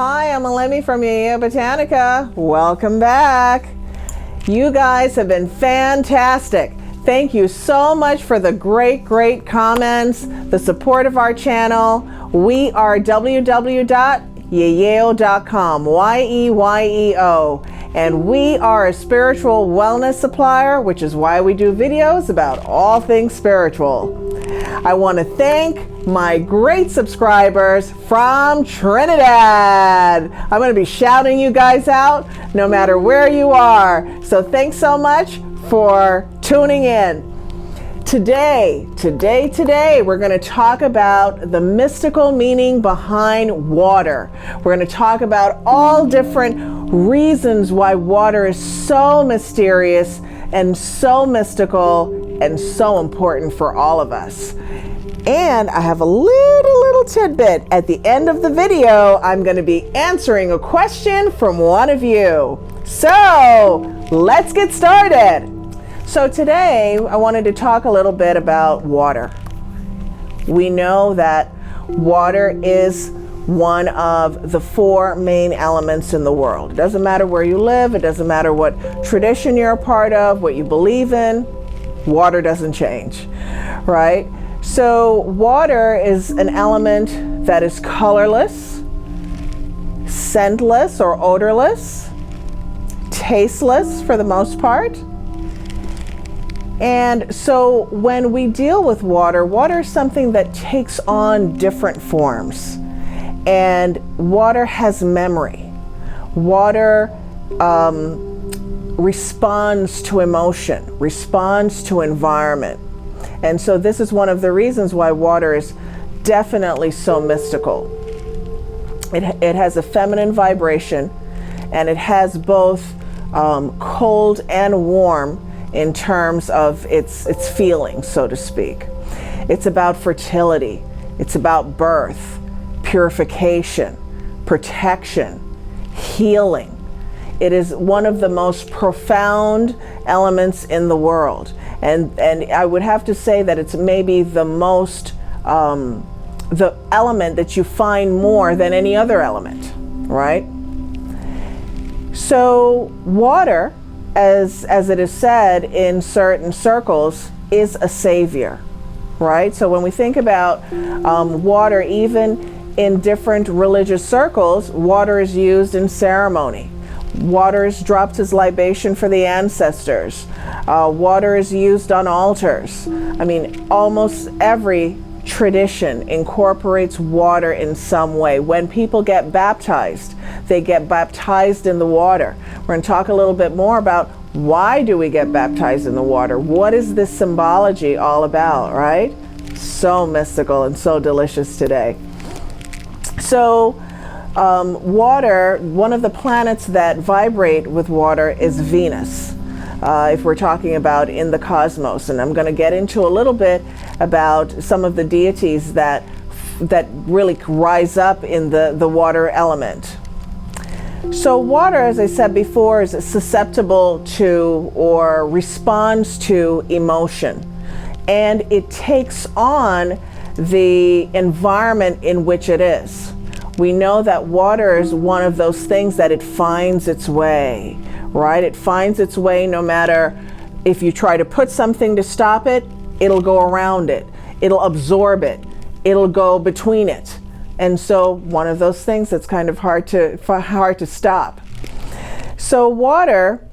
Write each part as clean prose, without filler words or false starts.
Hi, I'm Elemi from Yeyeo Botanica. Welcome back. You guys have been fantastic. Thank you so much for the great comments, the support of our channel. We are www.yeyeo.com, Y-E-Y-E-O. And we are a spiritual wellness supplier, which is why we do videos about all things spiritual. I want to thank my great subscribers from Trinidad. I'm going to be shouting you guys out no matter where you are. So thanks so much for tuning in. Today, we're going to talk about the mystical meaning behind water. We're going to talk about all different reasons why water is so mysterious and so mystical and so important for all of us. And I have a little tidbit. At the end of the video, I'm going to be answering a question from one of you. So let's get started. So today, I wanted to talk a little bit about water. We know that water is one of the four main elements in the world. It doesn't matter where you live. It doesn't matter what tradition you're a part of, what you believe in. Water doesn't change, right? So water is an element that is colorless, scentless or odorless, tasteless for the most part. And so when we deal with water, water is something that takes on different forms. And water has memory. Water responds to emotion, responds to environment. And so this is one of the reasons why water is definitely so mystical. It has a feminine vibration, and it has both cold and warm in terms of its feelings, so to speak. It's about fertility. It's about birth, purification, protection, healing. It is one of the most profound elements in the world. And I would have to say that it's maybe the most, the element that you find more than any other element, right? So water, as it is said in certain circles, is a savior, right? So when we think about water, even in different religious circles, water is used in ceremony. Water is dropped as libation for the ancestors. Water is used on altars. I mean, almost every tradition incorporates water in some way. When people get baptized, they get baptized in the water. We're going to talk a little bit more about why do we get baptized in the water? What is this symbology all about, right? So mystical and so delicious today. So water, one of the planets that vibrate with water is Venus, if we're talking about in the cosmos. And I'm going to get into a little bit about some of the deities that really rise up in the water element. So water, as I said before, is susceptible to or responds to emotion. And it takes on the environment in which it is. We know that water is one of those things that it finds its way, right? It finds its way no matter if you try to put something to stop it, it'll go around it. It'll absorb it. It'll go between it. And so one of those things that's kind of hard to stop. So water,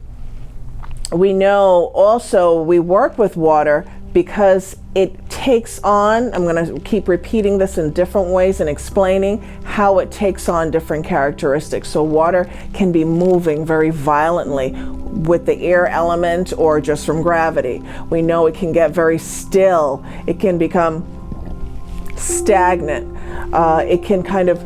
we know also we work with water because it takes on, I'm going to keep repeating this in different ways and explaining how it takes on different characteristics. So water can be moving very violently with the air element or just from gravity. We know it can get very still. It can become stagnant. It can kind of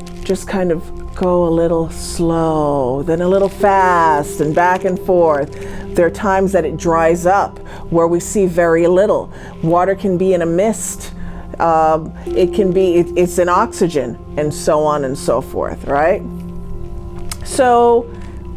go a little slow, then a little fast, and back and forth. There are times that it dries up where we see very little. Water can be in a mist. It's in oxygen, and so on and so forth, right? So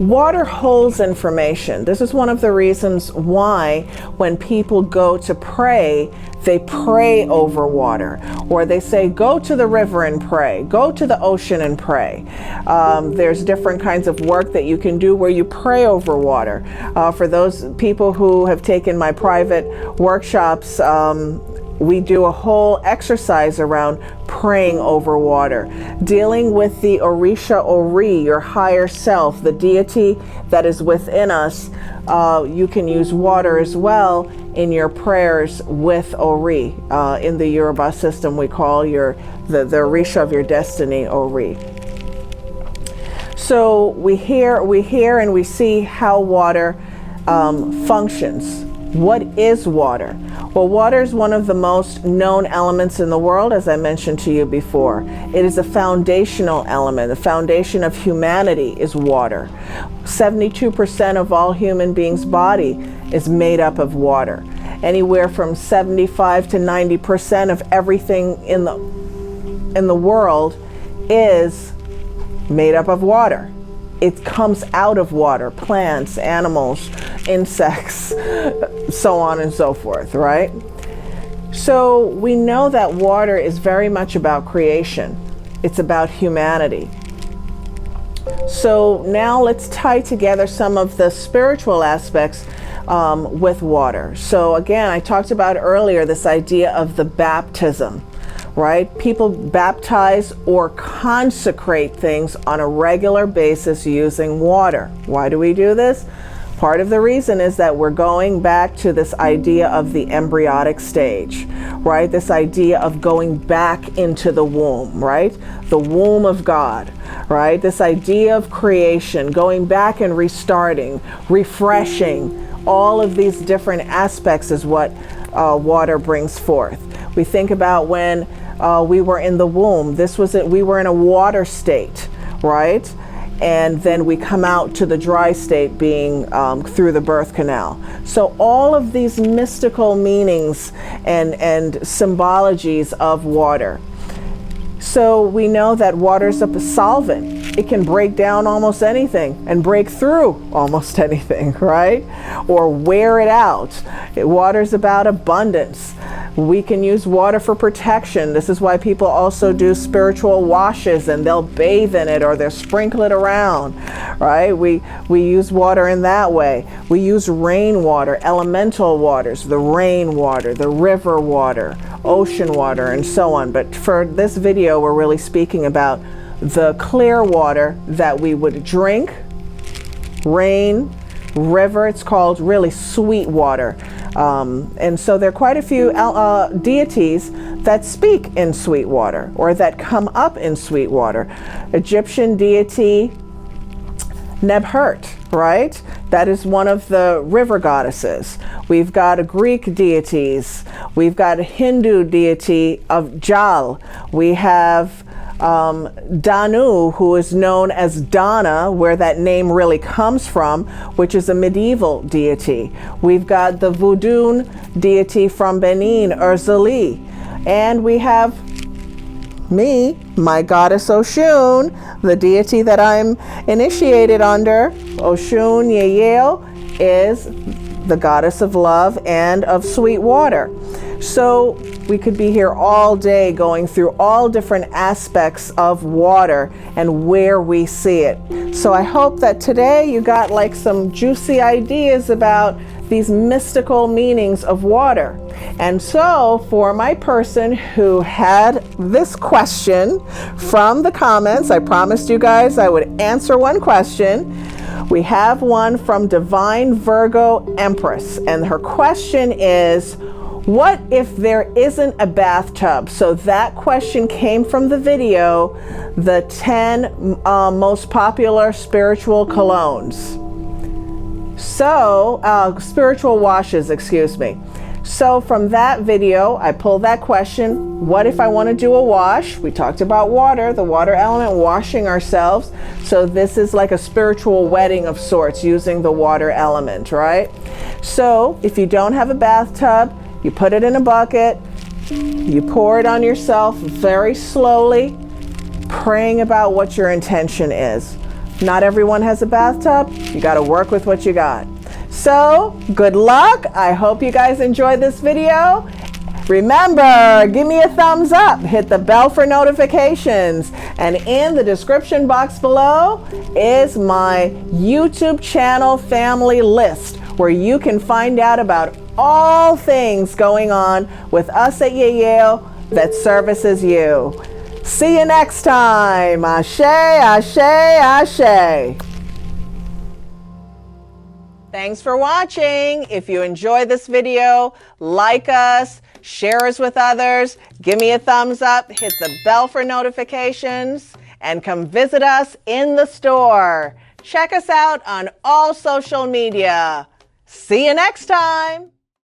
Water holds information. This is one of the reasons why when people go to pray, they pray over water, or they say, go to the river and pray, go to the ocean and pray. There's different kinds of work that you can do where you pray over water. For those people who have taken my private workshops, we do a whole exercise around praying over water, dealing with the Orisha Ori, your higher self, the deity that is within us. You can use water as well in your prayers with Ori. In the Yoruba system, we call the Orisha of your destiny Ori. So we hear and we see how water functions. What is water? Well, water is one of the most known elements in the world, as I mentioned to you before. It is a foundational element. The foundation of humanity is water. 72% of all human beings' body is made up of water. Anywhere from 75 to 90% of everything in the world is made up of water. It comes out of water, plants, animals, insects, so on and so forth, right? So we know that water is very much about creation. It's about humanity. So now let's tie together some of the spiritual aspects with water. So again, I talked about earlier this idea of the baptism. Right? People baptize or consecrate things on a regular basis using water. Why do we do this? Part of the reason is that we're going back to this idea of the embryonic stage, right? This idea of going back into the womb, right? The womb of God, right? This idea of creation, going back and restarting, refreshing, all of these different aspects is what water brings forth. We think about when we were in the womb. We were in a water state, right? And then we come out to the dry state being through the birth canal. So all of these mystical meanings and symbologies of water. So we know that water's a solvent. It can break down almost anything and break through almost anything, right? Or wear it out. Water's about abundance. We can use water for protection. This is why people also do spiritual washes, and they'll bathe in it or they'll sprinkle it around, right? We use water in that way. We use rainwater, elemental waters, the rain water, the river water, ocean water, and so on. But for this video, we're really speaking about the clear water that we would drink, rain, river. It's called really sweet water. And so there are quite a few deities that speak in sweet water or that come up in sweet water. Egyptian deity Nebhert, right? That is one of the river goddesses. We've got Greek deities. We've got a Hindu deity of Jal. We have Danu, who is known as Dana, where that name really comes from, which is a medieval deity. We've got the Voodoo deity from Benin, Urzali. And we have me, my goddess Oshun, the deity that I'm initiated under. Oshun Yeyeo is the goddess of love and of sweet water. So we could be here all day going through all different aspects of water and where we see it. So I hope that today you got like some juicy ideas about these mystical meanings of water. And so for my person who had this question from the comments, I promised you guys I would answer one question. We have one from Divine Virgo Empress, and her question is, what if there isn't a bathtub? So that question came from the video, the 10 most popular spiritual colognes. So, spiritual washes, excuse me. So from that video, I pulled that question, what if I want to do a wash? We talked about water, the water element, washing ourselves. So this is like a spiritual wedding of sorts using the water element, right? So if you don't have a bathtub, you put it in a bucket, you pour it on yourself very slowly, praying about what your intention is. Not everyone has a bathtub. You got to work with what you got. So, good luck. I hope you guys enjoyed this video. Remember, give me a thumbs up, hit the bell for notifications, and in the description box below is my YouTube channel family list where you can find out about all things going on with us at Yeyeo that services you. See you next time. Ashe, ashe, ashe. Thanks for watching. If you enjoyed this video, like us, share us with others, give me a thumbs up, hit the bell for notifications, and come visit us in the store. Check us out on all social media. See you next time.